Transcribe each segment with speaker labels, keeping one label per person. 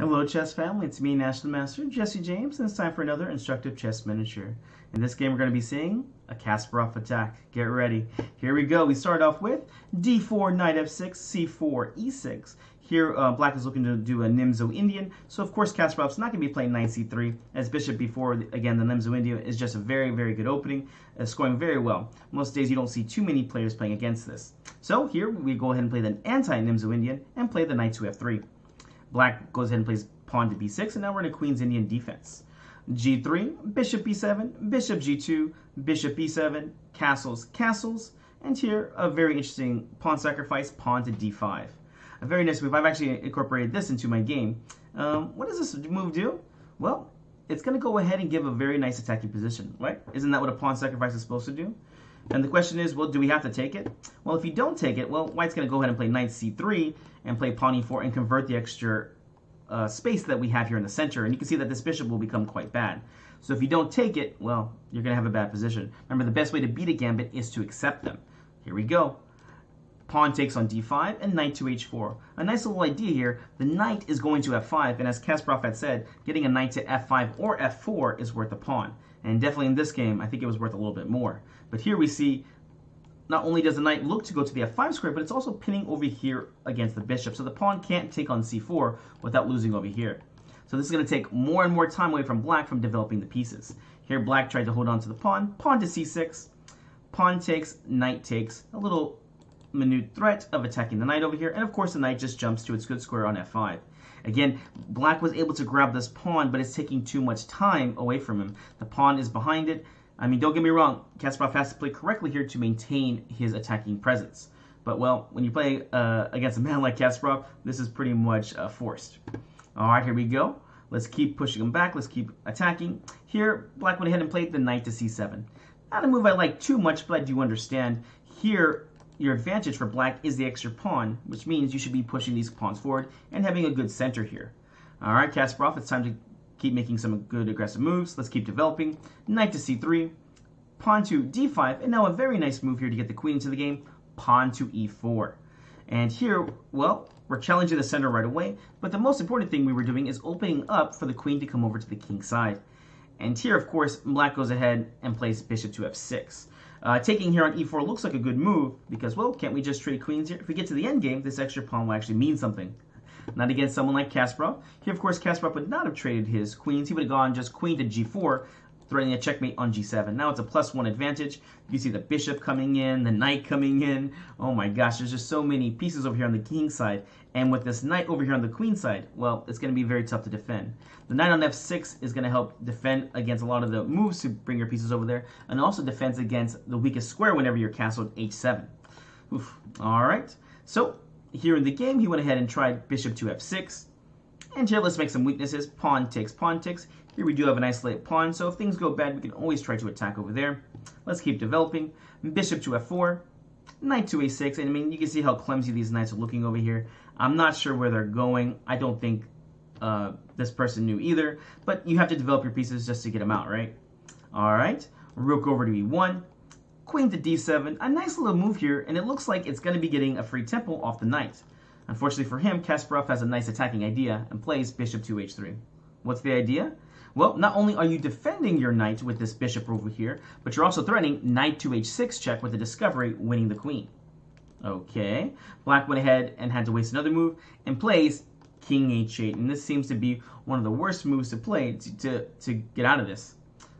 Speaker 1: Hello chess family, it's me, National Master Jesse James, and it's time for another instructive chess miniature. In this game we're going to be seeing a Kasparov Attack. Get ready. Here we go. We start off with d4, knight f6, c4, e6. Here black is looking to do a Nimzo Indian, so of course Kasparov's not going to be playing knight c3, as bishop b4, again the Nimzo Indian is just a very, very good opening, scoring very well. Most days you don't see too many players playing against this. So here we go ahead and play the anti-Nimzo Indian and play the knight to f3. Black goes ahead and plays pawn to b6, and now we're in a Queen's Indian defense. g3, bishop b7, bishop g2, bishop b7, castles, castles, and here a very interesting pawn sacrifice, pawn to d5. A very nice move. I've actually incorporated this into my game. What does this move do? Well, it's going to go ahead and give a very nice attacking position, right? Isn't that what a pawn sacrifice is supposed to do? And the question is, well, do we have to take it? Well, if you don't take it, well, white's going to go ahead and play knight c3 and play pawn e4 and convert the extra space that we have here in the center. And you can see that this bishop will become quite bad. So if you don't take it, well, you're going to have a bad position. Remember, the best way to beat a gambit is to accept them. Here we go. Pawn takes on d5 and knight to h4. A nice little idea here. The knight is going to f5, and as Kasparov had said, getting a knight to f5 or f4 is worth a pawn. And definitely in this game, I think it was worth a little bit more. But here we see, not only does the knight look to go to the f5 square, but it's also pinning over here against the bishop. So the pawn can't take on c4 without losing over here. So this is going to take more and more time away from black from developing the pieces. Here black tried to hold on to the pawn. Pawn to c6. Pawn takes, knight takes. A little minute threat of attacking the knight over here. And of course the knight just jumps to its good square on f5. Again, black was able to grab this pawn, but it's taking too much time away from him. The pawn is behind it. I mean, don't get me wrong, Kasparov has to play correctly here to maintain his attacking presence. But, well, when you play against a man like Kasparov, this is pretty much forced. All right, here we go. Let's keep pushing him back. Let's keep attacking. Here, black went ahead and played the knight to c7. Not a move I like too much, but I do understand. Here, your advantage for black is the extra pawn, which means you should be pushing these pawns forward and having a good center here. All right, Kasparov, it's time to keep making some good aggressive moves. Let's keep developing. Knight to c3, pawn to d5, and now a very nice move here to get the queen into the game, pawn to e4. And here, well, we're challenging the center right away, but the most important thing we were doing is opening up for the queen to come over to the king side. And here, of course, black goes ahead and plays bishop to f6. Taking here on e4 looks like a good move because, well, can't we just trade queens here? If we get to the endgame, this extra pawn will actually mean something. Not against someone like Kasparov. Here, of course, Kasparov would not have traded his queens. He would have gone just queen to g4, threatening a checkmate on g7. Now it's a +1 advantage. You see the bishop coming in, the knight coming in. Oh my gosh, there's just so many pieces over here on the king side. And with this knight over here on the queen side, well, it's going to be very tough to defend. The knight on f6 is going to help defend against a lot of the moves to bring your pieces over there, and also defends against the weakest square whenever you're castled h7. Oof. All right. So here in the game, he went ahead and tried bishop to f6. And here, let's make some weaknesses. Pawn takes, pawn takes. Here we do have an isolated pawn, so if things go bad, we can always try to attack over there. Let's keep developing. Bishop to f4, knight to a6, and I mean, you can see how clumsy these knights are looking over here. I'm not sure where they're going. I don't think this person knew either, but you have to develop your pieces just to get them out, right? All right, rook over to e1, queen to d7, a nice little move here, and it looks like it's going to be getting a free tempo off the knight. Unfortunately for him, Kasparov has a nice attacking idea and plays bishop to h3. What's the idea? Well, not only are you defending your knight with this bishop over here, but you're also threatening knight to h6 check with the discovery, winning the queen. Okay, black went ahead and had to waste another move and plays king h8, and this seems to be one of the worst moves to play to get out of this.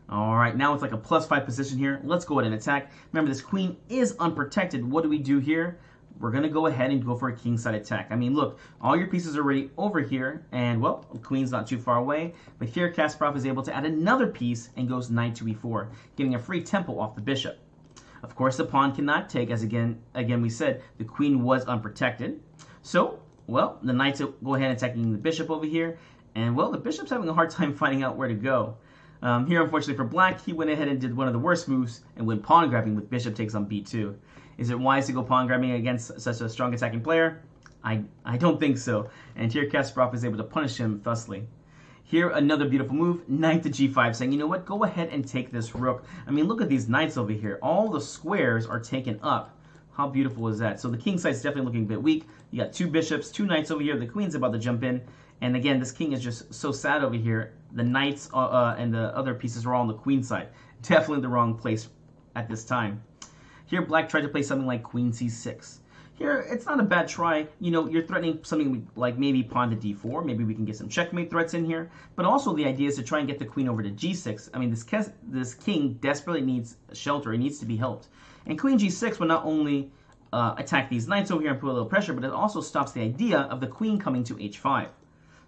Speaker 1: All right, now it's like a +5 position here. Let's go ahead and attack. Remember, this queen is unprotected. What do we do here? We're going to go ahead and go for a kingside attack. I mean, look, all your pieces are already over here, and, well, the queen's not too far away. But here, Kasparov is able to add another piece and goes knight to e4, getting a free tempo off the bishop. Of course, the pawn cannot take, as again we said, the queen was unprotected. So, well, the knights go ahead and attacking the bishop over here, and, well, the bishop's having a hard time finding out where to go. Here, unfortunately for black, he went ahead and did one of the worst moves and went pawn grabbing with bishop takes on b2. Is it wise to go pawn grabbing against such a strong attacking player? I don't think so. And here Kasparov is able to punish him thusly. Here, another beautiful move, knight to g5, saying, you know what, go ahead and take this rook. I mean, look at these knights over here. All the squares are taken up. How beautiful is that? So the king side's definitely looking a bit weak. You got two bishops, two knights over here. The queen's about to jump in. And again, this king is just so sad over here. The knights and the other pieces are all on the queen side. Definitely the wrong place at this time. Here, black tried to play something like queen c6. Here, it's not a bad try. You know, you're threatening something like maybe pawn to d4. Maybe we can get some checkmate threats in here. But also the idea is to try and get the queen over to g6. I mean, this king desperately needs shelter. It needs to be helped. And queen g6 will not only attack these knights over here and put a little pressure, but it also stops the idea of the queen coming to h5.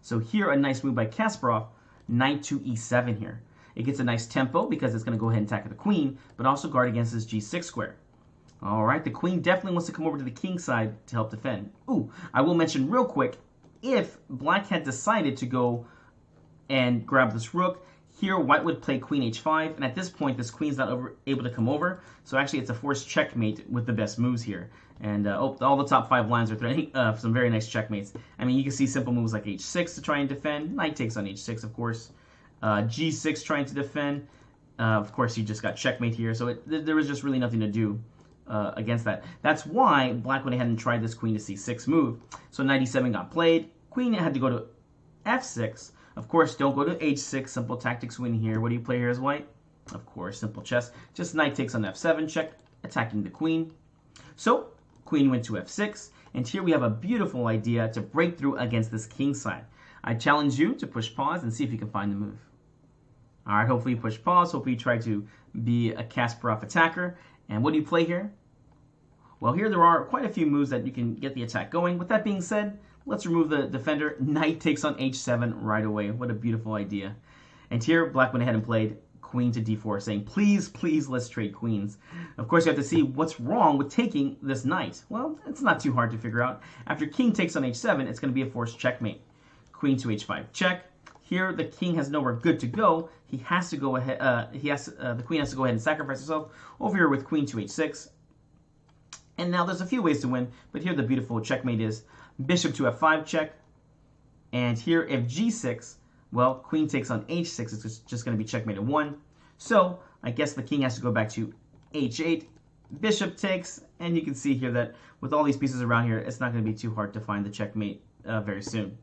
Speaker 1: So here, a nice move by Kasparov, knight to e7 here. It gets a nice tempo because it's going to go ahead and attack the queen, but also guard against this g6 square. All right, the queen definitely wants to come over to the king side to help defend. Ooh, I will mention real quick, if black had decided to go and grab this rook, here white would play queen h5, and at this point this queen's not able to come over, so actually it's a forced checkmate with the best moves here. And all the top 5 lines are threatening some very nice checkmates. I mean, you can see simple moves like h6 to try and defend. Knight takes on h6, of course. G6 trying to defend. Of course, you just got checkmate here, so there was just really nothing to do against that. That's why black went ahead and tried this queen to c6 move. So knight e7 got played. Queen had to go to f6. Of course, don't go to h6. Simple tactics win here. What do you play here as white? Of course, simple chess. Just knight takes on f7, check, attacking the queen. So queen went to f6, and here we have a beautiful idea to break through against this king side. I challenge you to push pause and see if you can find the move. All right, hopefully you push pause. Hopefully you try to be a Kasparov attacker. And what do you play here? Well, here there are quite a few moves that you can get the attack going. With that being said, let's remove the defender. Knight takes on h7 right away. What a beautiful idea. And here, black went ahead and played queen to d4, saying, please, please, let's trade queens. Of course, you have to see what's wrong with taking this knight. Well, it's not too hard to figure out. After king takes on h7, it's going to be a forced checkmate. Queen to h5, check. Here, the king has nowhere good to go. He has to go ahead. The queen has to go ahead and sacrifice herself over here with queen to h6. And now there's a few ways to win, but here the beautiful checkmate is bishop to f5 check. And here, if g6, well, queen takes on h6. It's just going to be checkmate at 1. So I guess the king has to go back to h8. Bishop takes, and you can see here that with all these pieces around here, it's not going to be too hard to find the checkmate very soon.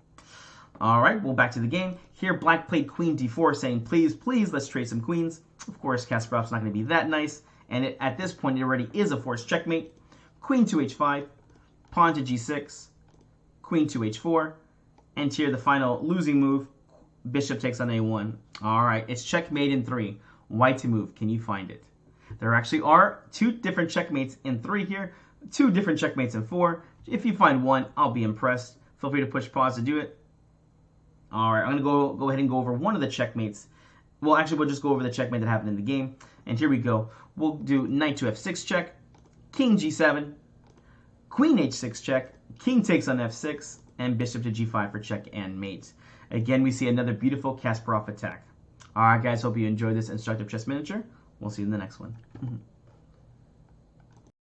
Speaker 1: All right, well, back to the game. Here, black played queen d4, saying, please, please, let's trade some queens. Of course, Kasparov's not going to be that nice. And at this point, it already is a forced checkmate. Queen to h5, pawn to g6, queen to h4. And here, the final losing move, bishop takes on a1. All right, it's checkmate in 3. White to move. Can you find it? There actually are 2 different checkmates in 3 here, 2 different checkmates in 4. If you find one, I'll be impressed. Feel free to push pause to do it. All right, I'm going to go ahead and go over one of the checkmates. Well, actually, we'll just go over the checkmate that happened in the game. And here we go. We'll do knight to f6 check, king g7, queen h6 check, king takes on f6, and bishop to g5 for check and mate. Again, we see another beautiful Kasparov attack. All right, guys, hope you enjoyed this instructive chess miniature. We'll see you in the next one.